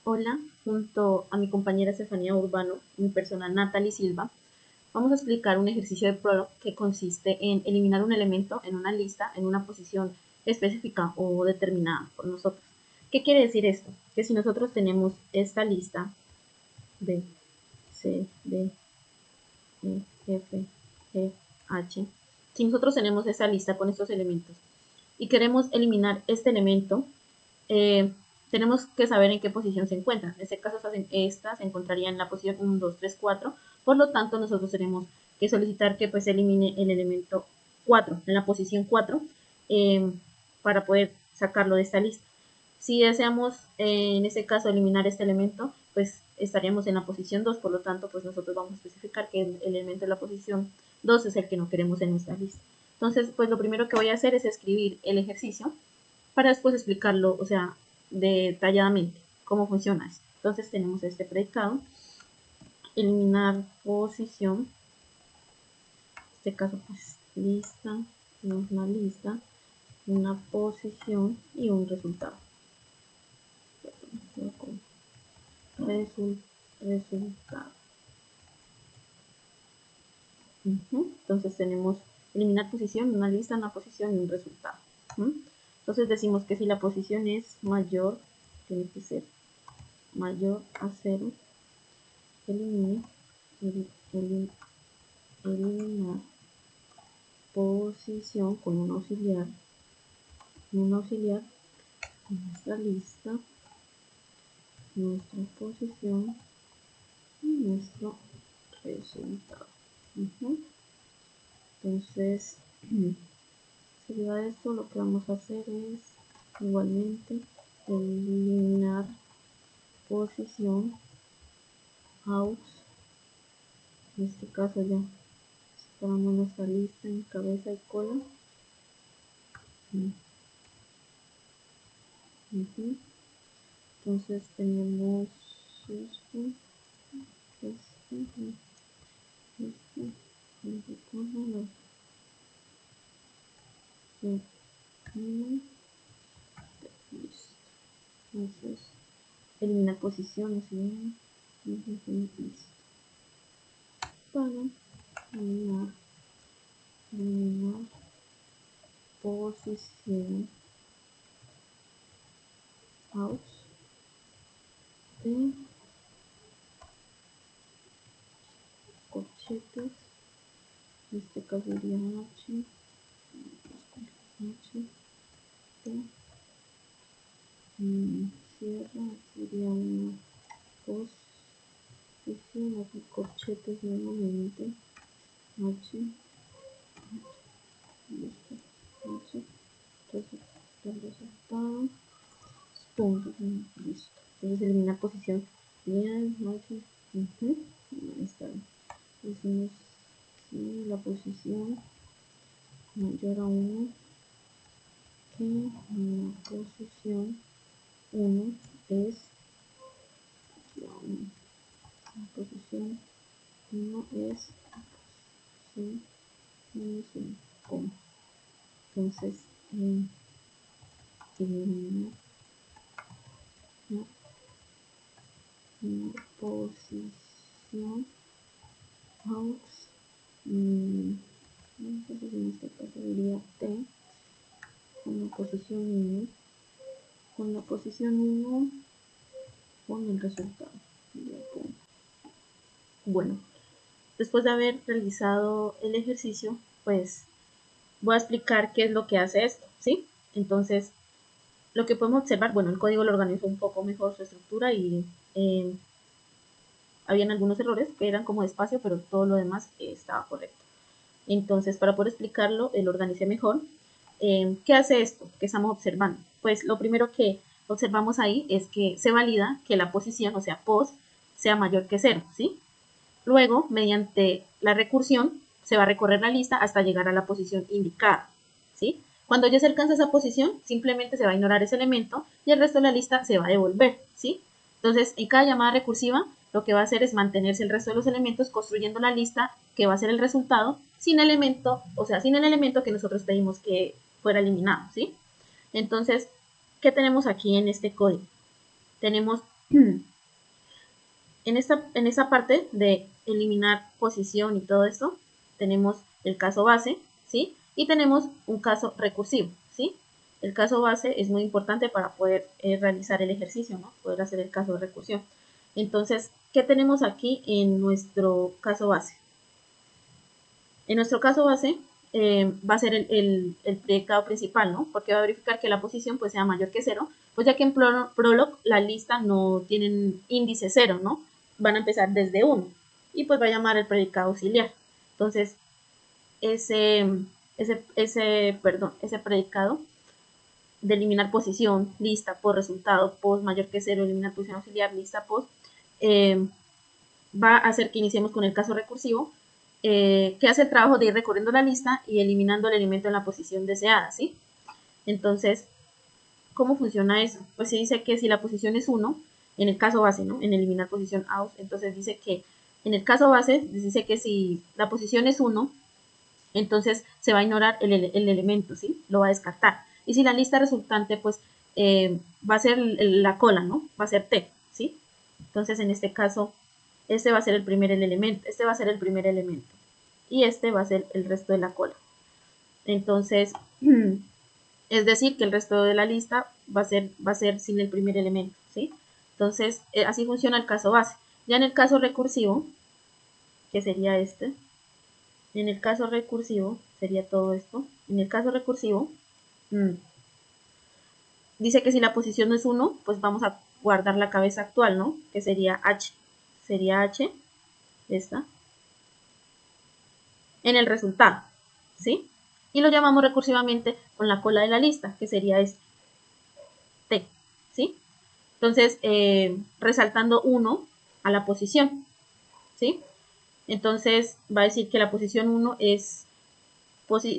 Hola, junto a mi compañera Estefanía Urbano, mi persona Natalie Silva, vamos a explicar un ejercicio de product que consiste en eliminar un elemento en una lista en una posición específica o determinada por nosotros. ¿Qué quiere decir esto? Que si nosotros tenemos esta lista B, C, D, E, F, G, H, si nosotros tenemos esta lista con estos elementos y queremos eliminar este elemento, eh, tenemos que saber en qué posición se encuentra. En este caso, esta se encontraría en la posición 1, 2, 3, 4. Por lo tanto, nosotros tenemos que solicitar que pues, se elimine el elemento 4, en la posición 4, para poder sacarlo de esta lista. Si deseamos, en este caso, eliminar este elemento, pues estaríamos en la posición 2, por lo tanto, pues nosotros vamos a especificar que el elemento de la posición 2 es el que no queremos en nuestra lista. Entonces, pues lo primero que voy a hacer es escribir el ejercicio para después explicarlo, o sea, detalladamente, cómo funciona esto. Entonces tenemos este predicado, eliminar posición, en este caso pues lista, tenemos una lista, una posición y un resultado. Resultado. Entonces tenemos eliminar posición, una lista, una posición y un resultado. Entonces decimos que si la posición es mayor, tiene que ser mayor a 0, eliminar posición con un auxiliar en nuestra lista, nuestra posición y nuestro resultado. Entonces, sería esto, lo que vamos a hacer es igualmente eliminar posición aux, en este caso ya separamos nuestra lista en cabeza y cola. Entonces tenemos esto, listo. Entonces eliminar posiciones y listo. Para eliminar posición out de corchetes, en este caso sería H, de cierra, sería una posición aquí corchetes nuevamente, H, listo, H, el resultado, puntos, listo. Entonces eliminar posición, bien, H, ahí está. Decimos si la posición mayor a 1, que la posición 1 es la posición 1 es sí, menos 1, entonces eliminar una posición aux, entonces en este caso diría T, con la posición 1, con la posición 1 con el resultado. Bueno, después de haber realizado el ejercicio, pues voy a explicar qué es lo que hace esto, ¿sí? Entonces, lo que podemos observar, bueno, el código lo organizó un poco mejor su estructura y habían algunos errores que eran como despacio, pero todo lo demás estaba correcto. Entonces, para poder explicarlo, lo organicé mejor. ¿Qué hace esto que estamos observando? Pues lo primero que observamos ahí es que se valida que la posición, o sea, pos, sea mayor que 0, ¿sí? Luego, mediante la recursión, se va a recorrer la lista hasta llegar a la posición indicada, ¿sí? Cuando ya se alcanza esa posición, simplemente se va a ignorar ese elemento y el resto de la lista se va a devolver, ¿sí? Entonces, en cada llamada recursiva, lo que va a hacer es mantenerse el resto de los elementos construyendo la lista que va a ser el resultado sin elemento, o sea, sin el elemento que nosotros pedimos que fuera eliminado, ¿sí? Entonces, ¿qué tenemos aquí en este código? Tenemos En esta parte de eliminar posición y todo esto, tenemos el caso base, ¿sí? Y tenemos un caso recursivo, ¿sí? El caso base es muy importante para poder realizar el ejercicio, ¿no? Poder hacer el caso de recursión. Entonces, ¿qué tenemos aquí en nuestro caso base? En nuestro caso base va a ser el predicado principal, ¿no? Porque va a verificar que la posición pues sea mayor que 0, pues ya que en Prolog la lista no tienen índice 0, ¿no? Van a empezar desde 1 y pues va a llamar el predicado auxiliar. Entonces, ese predicado de eliminar posición, lista, post, resultado, post mayor que 0, eliminar posición auxiliar, lista, post, eh, va a hacer que iniciemos con el caso recursivo, que hace el trabajo de ir recorriendo la lista y eliminando el elemento en la posición deseada, ¿sí? Entonces, ¿cómo funciona eso? Pues se dice que si la posición es 1, en el caso base, ¿no? En eliminar posición aus, entonces dice que en el caso base, dice que si la posición es 1, entonces se va a ignorar el elemento, ¿sí? Lo va a descartar. Y si la lista resultante, pues, va a ser la cola, ¿no? Va a ser T, ¿sí? Entonces, en este caso, este va a ser el primer elemento, este va a ser el primer elemento. Y este va a ser el resto de la cola. Entonces, es decir, que el resto de la lista va a ser sin el primer elemento, ¿sí? Entonces, así funciona el caso base. Ya en el caso recursivo, que sería este, en el caso recursivo, sería todo esto. En el caso recursivo, dice que si la posición no es 1, pues vamos a guardar la cabeza actual, ¿no? Que sería H. Sería H, esta, en el resultado, ¿sí? Y lo llamamos recursivamente con la cola de la lista, que sería este, T, ¿sí? Entonces, resaltando 1 a la posición, ¿sí? Entonces, va a decir que la posición 1 es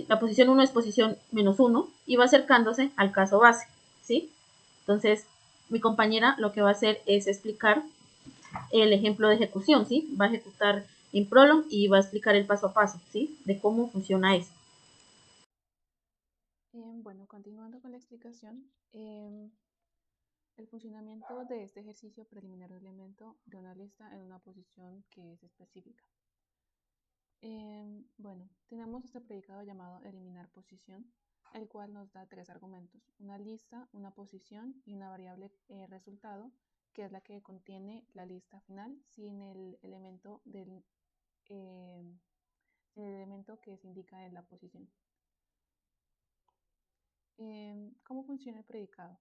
la posición 1 es posición menos 1 y va acercándose al caso base, ¿sí? Entonces, mi compañera lo que va a hacer es explicar el ejemplo de ejecución, ¿sí? Va a ejecutar en Prolog y va a explicar el paso a paso, ¿sí? De cómo funciona esto. Bueno, continuando con la explicación, el funcionamiento de este ejercicio para eliminar un elemento de una lista en una posición que es específica. Bueno, tenemos este predicado llamado eliminar posición, el cual nos da tres argumentos: una lista, una posición y una variable resultado, que es la que contiene la lista final sin el elemento que se indica en la posición. ¿Cómo funciona el predicado?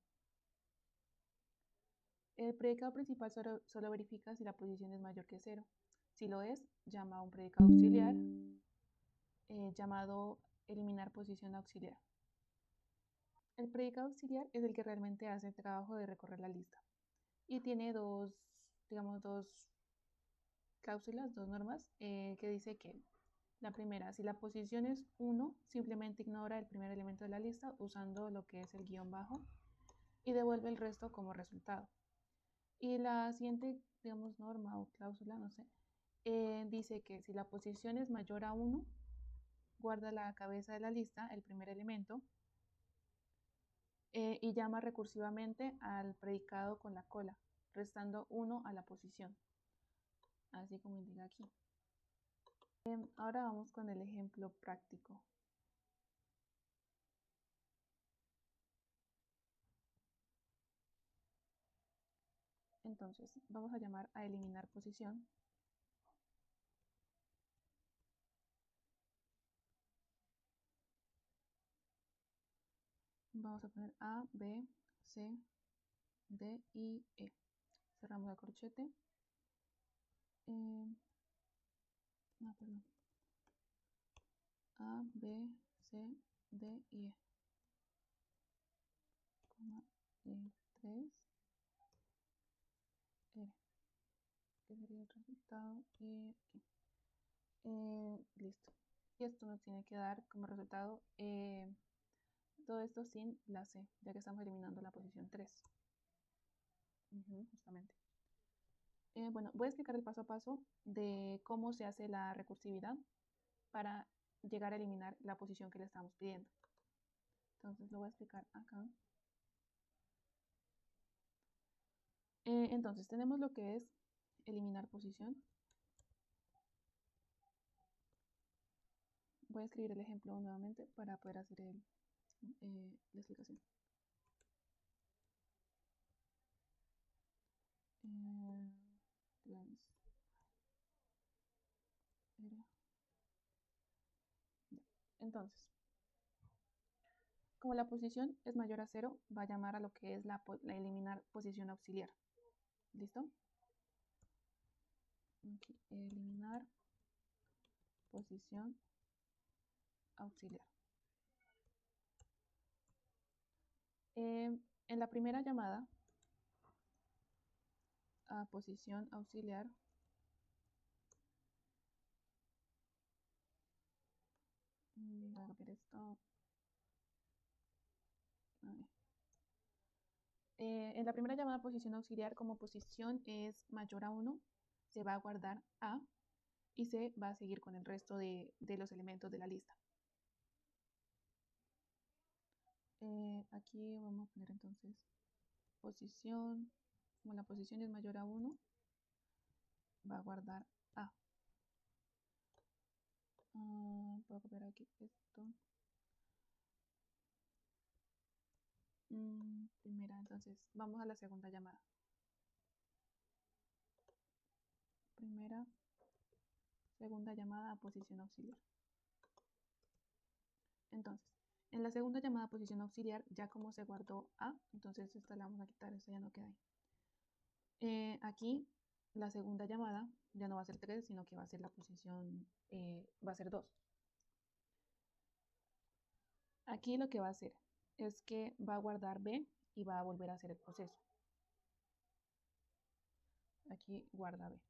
El predicado principal solo verifica si la posición es mayor que 0. Si lo es, llama a un predicado auxiliar llamado eliminar posición auxiliar. El predicado auxiliar es el que realmente hace el trabajo de recorrer la lista y tiene dos cláusulas, dos normas, que dice que la primera, si la posición es 1, simplemente ignora el primer elemento de la lista usando lo que es el guión bajo y devuelve el resto como resultado. Y la siguiente, norma o cláusula, no sé, dice que si la posición es mayor a 1, guarda la cabeza de la lista, el primer elemento, y llama recursivamente al predicado con la cola, restando 1 a la posición, así como indica aquí. Ahora vamos con el ejemplo práctico. Entonces, vamos a llamar a eliminar posición. Vamos a poner A, B, C, D y E. Cerramos el corchete. No, perdón. A, B, C, D y E. 3, E, que sería el resultado, y aquí. Listo. Y esto nos tiene que dar como resultado todo esto sin la C, ya que estamos eliminando la posición 3. Justamente. Bueno, voy a explicar el paso a paso de cómo se hace la recursividad para llegar a eliminar la posición que le estamos pidiendo. Entonces lo voy a explicar acá. Entonces tenemos lo que es eliminar posición. Voy a escribir el ejemplo nuevamente para poder hacer la explicación. Entonces, como la posición es mayor a 0, va a llamar a lo que es la eliminar posición auxiliar. ¿Listo? Aquí, eliminar posición auxiliar. En la primera llamada a posición auxiliar, voy a ver esto. En la primera llamada a posición auxiliar, como posición es mayor a 1, se va a guardar A y se va a seguir con el resto de los elementos de la lista. Aquí vamos a poner entonces posición, como la posición es mayor a 1, va a guardar A. Voy a copiar aquí esto. Primera, entonces vamos a la segunda llamada. Primera, segunda llamada a posición auxiliar. Entonces, en la segunda llamada a posición auxiliar, ya como se guardó A, entonces esta la vamos a quitar, esta ya no queda ahí. Aquí la segunda llamada ya no va a ser 3, sino que va a ser la posición, va a ser 2. Aquí lo que va a hacer es que va a guardar B y va a volver a hacer el proceso. Aquí guarda B.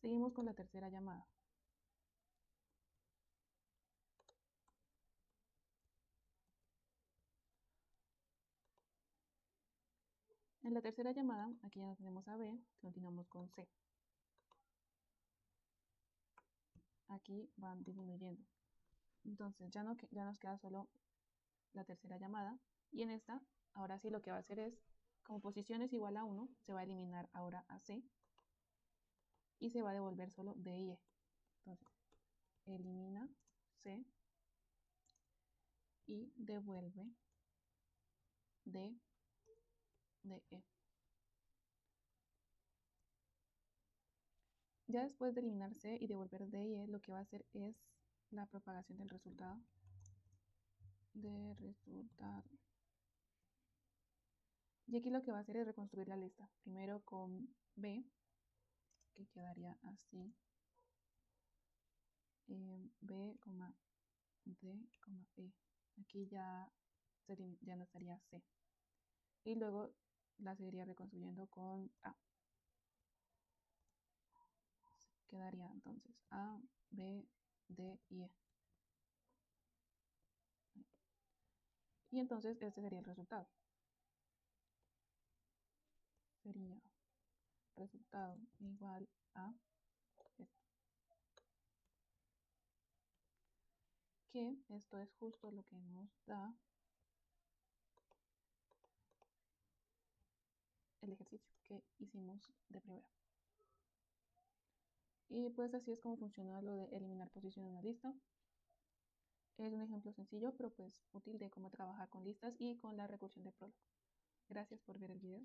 Seguimos con la tercera llamada. En la tercera llamada, aquí ya no tenemos a B, continuamos con C. Aquí van disminuyendo. Entonces ya nos queda solo la tercera llamada. Y en esta, ahora sí lo que va a hacer es, como posición es igual a 1, se va a eliminar ahora a C. Y se va a devolver solo D y E. Entonces, elimina C y devuelve D, D, E. Ya después de eliminar C y devolver D y E, lo que va a hacer es la propagación del resultado. Y aquí lo que va a hacer es reconstruir la lista. Primero con B, que quedaría así. B, D, E. Aquí ya no estaría C. Y luego la seguiría reconstruyendo con A. Quedaría entonces A, B, D y E. Y entonces este sería el resultado. Sería resultado igual a esto. Que esto es justo lo que nos da el ejercicio que hicimos de primero. Y pues así es como funciona lo de eliminar posición en una lista. Es un ejemplo sencillo, pero pues útil de cómo trabajar con listas y con la recursión de Prolog. Gracias por ver el video.